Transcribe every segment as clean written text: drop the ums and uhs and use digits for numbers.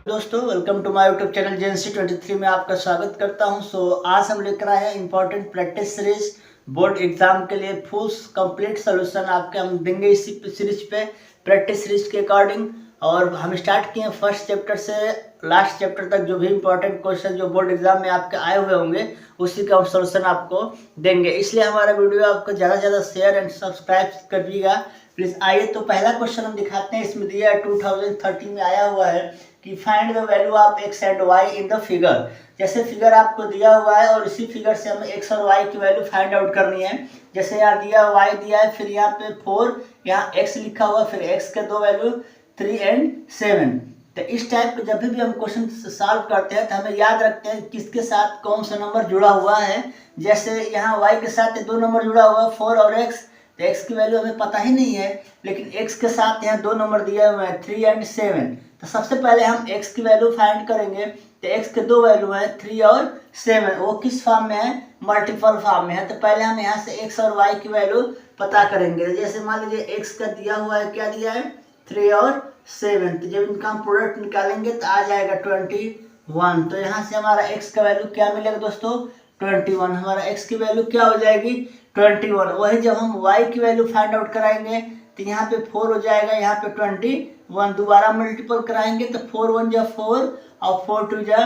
दोस्तों welcome to my YouTube channel JNC23 में आपका स्वागत करता हूं। आज हम लेकर आए हैं important practice series board exam के लिए फुल कंप्लीट सोल्यूशन आपके हम देंगे इसी सीरीज पे प्रैक्टिस सीरीज के अकॉर्डिंग। और हम स्टार्ट किए फर्स्ट चैप्टर से लास्ट चैप्टर तक जो भी इंपॉर्टेंट क्वेश्चन जो बोर्ड एग्जाम में आपके आए हुए होंगे उसी का हम सोल्यूशन आपको देंगे। इसलिए हमारा वीडियो आपको ज़्यादा से ज़्यादा शेयर एंड सब्सक्राइब करिएगा प्लीज़। आइए तो पहला क्वेश्चन हम दिखाते हैं। इसमें दिया है 2013 में आया हुआ है कि find the value of x and y in the figure. जैसे फिगर आपको दिया हुआ है और इसी फिगर से हमें x और y की वैल्यू फाइंड आउट करनी है। जैसे यहाँ दिया y दिया है, फिर यहाँ पे 4, यहाँ x लिखा हुआ, फिर x के दो वैल्यू 3 एंड 7। तो इस टाइप के जब भी हम क्वेश्चन सॉल्व करते हैं तो हमें याद रखते हैं किसके साथ कौन सा नंबर जुड़ा हुआ है। जैसे यहाँ y के साथ दो नंबर जुड़ा हुआ है 4 और x, तो x की वैल्यू हमें पता ही नहीं है, लेकिन x के साथ यहाँ दो नंबर दिए हुए हैं 3 एंड 7। तो सबसे पहले हम x की वैल्यू फाइंड करेंगे। तो x के दो वैल्यू है 3 और 7, वो किस फॉर्म में है? मल्टीपल फॉर्म में है। तो पहले हम यहाँ से x और y की वैल्यू पता करेंगे। जैसे मान लीजिए x का दिया हुआ है, क्या दिया है? 3 और 7। तो जब इनका हम प्रोडक्ट निकालेंगे तो आ जाएगा 21। तो यहाँ से हमारा x का वैल्यू क्या मिलेगा दोस्तों? 21। हमारा x की वैल्यू क्या हो जाएगी? 21। वही जब हम y की वैल्यू फाइंड आउट कराएंगे तो यहाँ पे 4 हो जाएगा, यहाँ पे 21। दोबारा मल्टीपल कराएंगे तो 4 1 जा 4 और 4 2 जा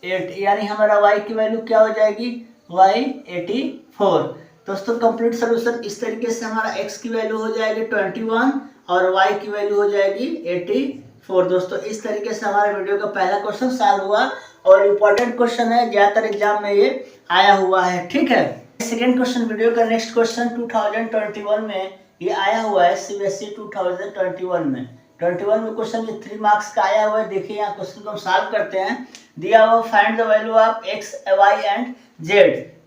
8, यानी हमारा y की वैल्यू क्या हो जाएगी? y 84। दोस्तों कंप्लीट सोल्यूशन इस तरीके से हमारा x की वैल्यू हो जाएगी 21 और y की वैल्यू हो जाएगी 84। दोस्तों इस तरीके से हमारे वीडियो का पहला क्वेश्चन सॉल्व हुआ और इम्पोर्टेंट क्वेश्चन है, ज्यादातर एग्जाम में ये आया हुआ है। ठीक है, सेकेंड क्वेश्चन वीडियो का नेक्स्ट क्वेश्चन 2021 में ये आया हुआ है CBSE 2021 में 21 में क्वेश्चन ये 3 मार्क्स का आया हुआ है। देखिए यहाँ क्वेश्चन को हम सॉल्व करते हैं। दिया हुआ find the value of x y and z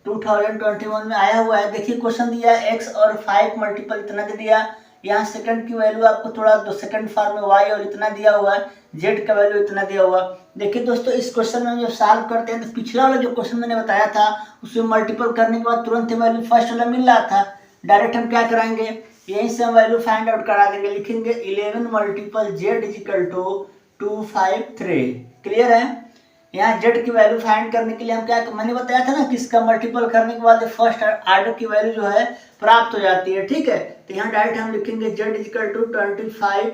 2021 में आया हुआ है। देखिए क्वेश्चन दिया है x और 5 मल्टीपल इतना दे दिया। यहाँ सेकंड की वैल्यू आपको थोड़ा दो सेकंड फॉर्म में y और इतना दिया हुआ है, z का वैल्यू इतना दिया हुआ। देखिए दोस्तों इस क्वेश्चन में जब सॉल्व करते हैं तो पिछला वाला जो क्वेश्चन मैंने बताया था उसमें मल्टीपल करने के बाद तुरंत वैल्यू फर्स्ट वाला मिल रहा था। डायरेक्ट हम क्या कराएंगे, यहीं से हम वैल्यू फाइंड आउट करा देंगे। लिखेंगे 11 multiple z is equal to 253। Clear है? यहाँ z की वैल्यू फाइंड करने के लिए हम क्या, मैंने बताया था ना कि इसका मल्टीपल करने के बाद फर्स्ट आर्डर की वैल्यू जो है प्राप्त हो जाती है। ठीक है, तो यहाँ डायरेक्ट हम लिखेंगे z is equal to 25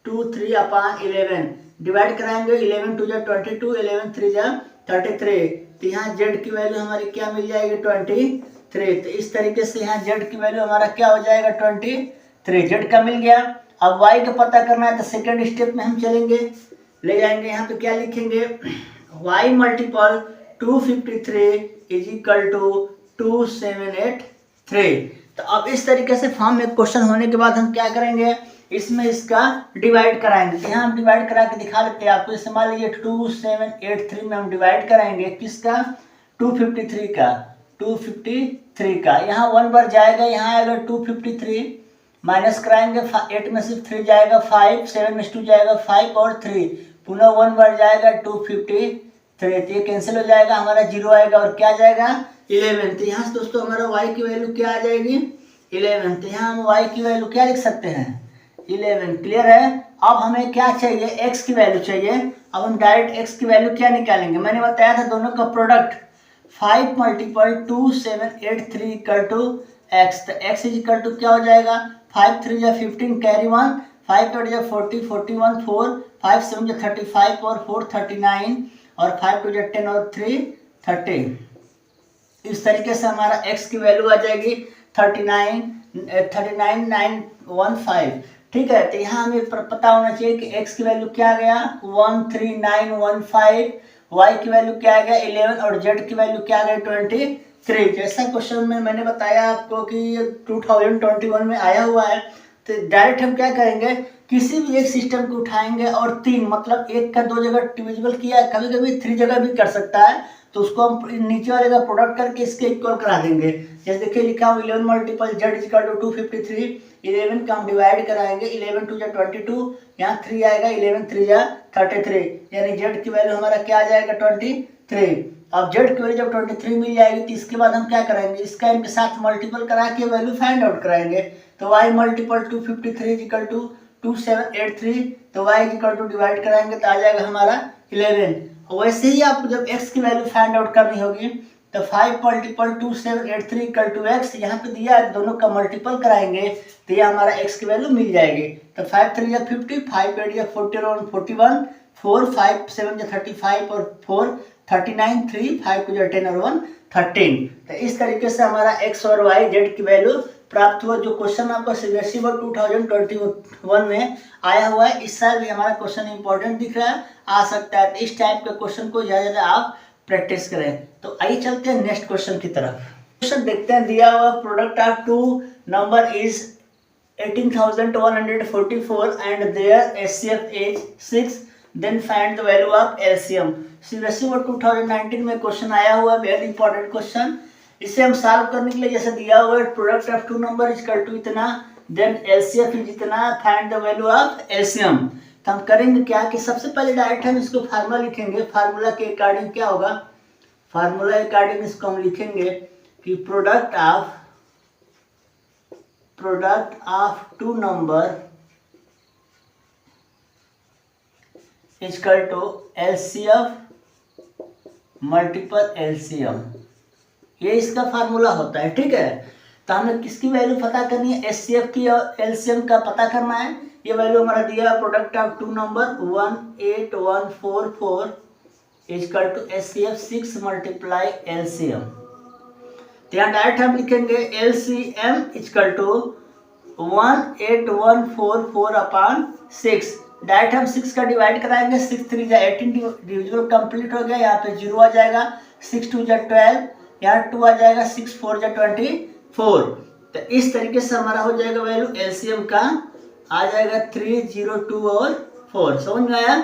2 3 upon 11 divide कराएंगे। 11 2 जा 22, 11 3 जा 33। तो यहाँ z की वैल्यू हमारी क्या मिल जाएगी? 23। तो इस तरीके से यहाँ z की वैल्यू हमारा क्या हो जाएगा? 23। z का मिल गया। अब y का पता करना है तो सेकंड स्टेप में हम चलेंगे, ले जाएंगे। यहाँ पे क्या लिखेंगे? y multiple 253 is equal to 2783। तो अब इस तरीके से फॉर्म में क्वेश्चन होने के बाद हम क्या करेंगे, इसमें इसका डिवाइड कराएंगे। तो यहाँ हम डिवाइड करा के दिखा लेते हैं आपको। जैसे मान लीजिए 2783 में हम डिवाइड कराएंगे किसका? 253 का, 253 का। यहाँ 1 बार जाएगा, यहाँ आएगा 253 माइनस कराएंगे, 8 में से 3 जाएगा 5, 7 में 2 जाएगा 5 और 3, पुनः 1 बार जाएगा 253। तो ये कैंसिल हो जाएगा, हमारा 0 आएगा और क्या जाएगा? 11। तो यहाँ से दोस्तों हमारा y की वैल्यू क्या आ जाएगी? 11। तो यहाँ हम y की वैल्यू क्या लिख सकते हैं? 11। क्लियर है? अब हमें क्या चाहिए? x की वैल्यू चाहिए। अब हम डायरेक्ट x की वैल्यू क्या निकालेंगे? मैंने बताया था दोनों का product 5 multiple 2783 equal to x। तो x इज इक्वल टू क्या हो जाएगा? 5 3 जा 15 कैरी 1, 5 8 जा 40, 41 4, 5 7 जा 35 और 4 39 और 5 2 जा 10 और 3 30। इस तरीके से हमारा x की वैल्यू आ जाएगी 39915। ठीक है, तो यहाँ हमें पता होना चाहिए कि x की वैल्यू क्या आ गया? 13915। y की वैल्यू क्या आ गया? 11 और z की वैल्यू क्या आ गई? 23। जैसा क्वेश्चन में मैंने बताया आपको कि ये 2021 में आया हुआ है। तो डायरेक्ट हम क्या करेंगे, किसी भी एक सिस्टम को उठाएंगे और 3 मतलब 1 का 2 जगह डिविजिबल किया, कभी कभी 3 जगह भी कर सकता है, तो उसको हम नीचे वाले का प्रोडक्ट करके इसके इक्वल करा देंगे। जैसे देखिए लिखा हूँ 11 मल्टीपल z इक्वल टू 253। 11 का हम डिवाइड कराएंगे, 11 2 जा 22, यहाँ 3 आएगा, 11 3 जा 33, यानी z की वैल्यू हमारा क्या आ जाएगा? 23। अब z की वैल्यू जब 23 मिल जाएगी तो इसके बाद हम क्या कराएंगे, इसका इनके साथ मल्टीपल करा के वैल्यू फाइंड आउट कराएंगे। तो y मल्टीपल 253 इक्वल टू 2783, तो y इक्वल टू डिवाइड कराएंगे तो आ जाएगा हमारा 11। वैसे ही आपको जब x की वैल्यू फाइंड आउट करनी होगी तो 5 मल्टीपल 2783 इक्वल टू x, यहाँ पे दिया है दोनों का मल्टीपल कराएंगे तो ये हमारा x की वैल्यू मिल जाएगी। तो 5 3 या 50, 5 8 या 41, 41, 4 5 7 या 35 और 4 39, 3 5 2 10 और 1 13। तो इस तरीके से हमारा x और y z की वैल्यू प्राप्त हुआ। जो क्वेश्चन आपका सीबीएसई बोर्ड 2021 में आया हुआ है, इस साल भी हमारा क्वेश्चन इंपॉर्टेंट दिख रहा है, आ सकता है। तो इस टाइप के क्वेश्चन को ज़्यादा ज़्यादा आप प्रैक्टिस करें। तो आइए चलते हैं नेक्स्ट क्वेश्चन की तरफ। क्वेश्चन देखते हैं। दिया हुआ product of two number is 18,144 and their HCF is 6, then find the value of LCM. CBSE board 2019 में क्वेश्चन आया हुआ है, वेरी इंपॉर्टेंट क्वेश्चन। इसे हम सॉल्व करने के लिए जैसे दिया हुआ है product of two number is equal to इतना, देन एलसीएफ इज इतना, find the value of LCM. तो हम करेंगे क्या कि सबसे पहले डायरेक्ट हम इसको फार्मूला लिखेंगे। फार्मूला के अकॉर्डिंग क्या होगा, फार्मूला के अकॉर्डिंग इसको हम लिखेंगे कि product of two number is equal to LCF multiple LCM. ये इसका फार्मूला होता है, ठीक है। तो हमें किसकी वैल्यू पता करनी है, एचसीएफ की और एलसीएम का पता करना है। ये वैल्यू हमारा दिया है product of two number 18144 equal to HCF 6 multiply LCM. तो यहाँ डायरेक्ट हम लिखेंगे LCM equal to 18144 upon 6। Direct हम 6 का डिवाइड कराएंगे, 6 3 जा 18, डिविजिबल कंप्लीट हो गया। यहाँ पे 0 आ जाएगा, 6 2 जा 12, यहाँ 2 आ जाएगा, 6 4 जा 24। तो इस तरीके से हमारा हो जाएगा वैल्यू एलसीएम का आ जाएगा 3 0 2 और 4। समझ में आया।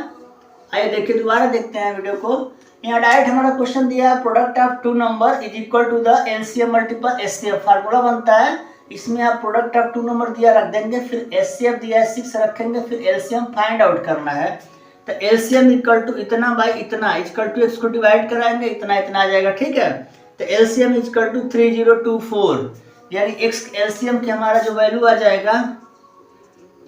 आइए देखिए दोबारा देखते हैं वीडियो को। यहाँ डायरेक्ट हमारा क्वेश्चन दिया है product of two number is equal to the LCM multiple HCF. Formula बनता है, इसमें आप प्रोडक्ट ऑफ टू नंबर दिया रख देंगे, फिर एचसीएफ दिया है 6 रखेंगे, फिर एलसीएम फाइंड आउट करना है। तो एलसीएम इक्वल टू इतना बाई इतना इक्वल टू x को डिवाइड कराएंगे, इतना इतना आ जाएगा, ठीक है। तो एलसीएम इक्वल टू 3024, यानी x एलसीएम की हमारा जो वैल्यू आ जाएगा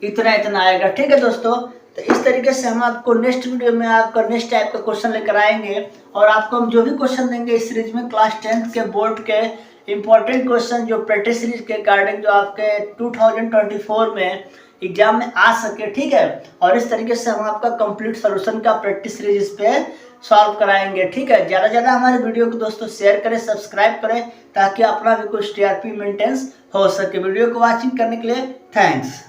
इतना इतना आएगा, ठीक है दोस्तों। तो इस तरीके से हम आपको नेक्स्ट वीडियो में आपका नेक्स्ट टाइप का क्वेश्चन लेकर आएंगे, और आपको हम जो भी क्वेश्चन देंगे इस सीरीज में क्लास 10th के बोर्ड के इंपॉर्टेंट क्वेश्चन जो प्रैक्टिस सीरीज के अकॉर्डिंग जो आपके 2024 में एग्जाम में आ सके, ठीक है। और इस तरीके से हम आपका कंप्लीट सोल्यूशन का प्रैक्टिस सीरीज इस पे सॉल्व कराएंगे, ठीक है। ज़्यादा ज़्यादा हमारे वीडियो को दोस्तों शेयर करें, सब्सक्राइब करें, ताकि अपना भी कुछ टीआरपी मेंटेनेंस हो सके। वीडियो को वॉचिंग करने के लिए थैंक्स।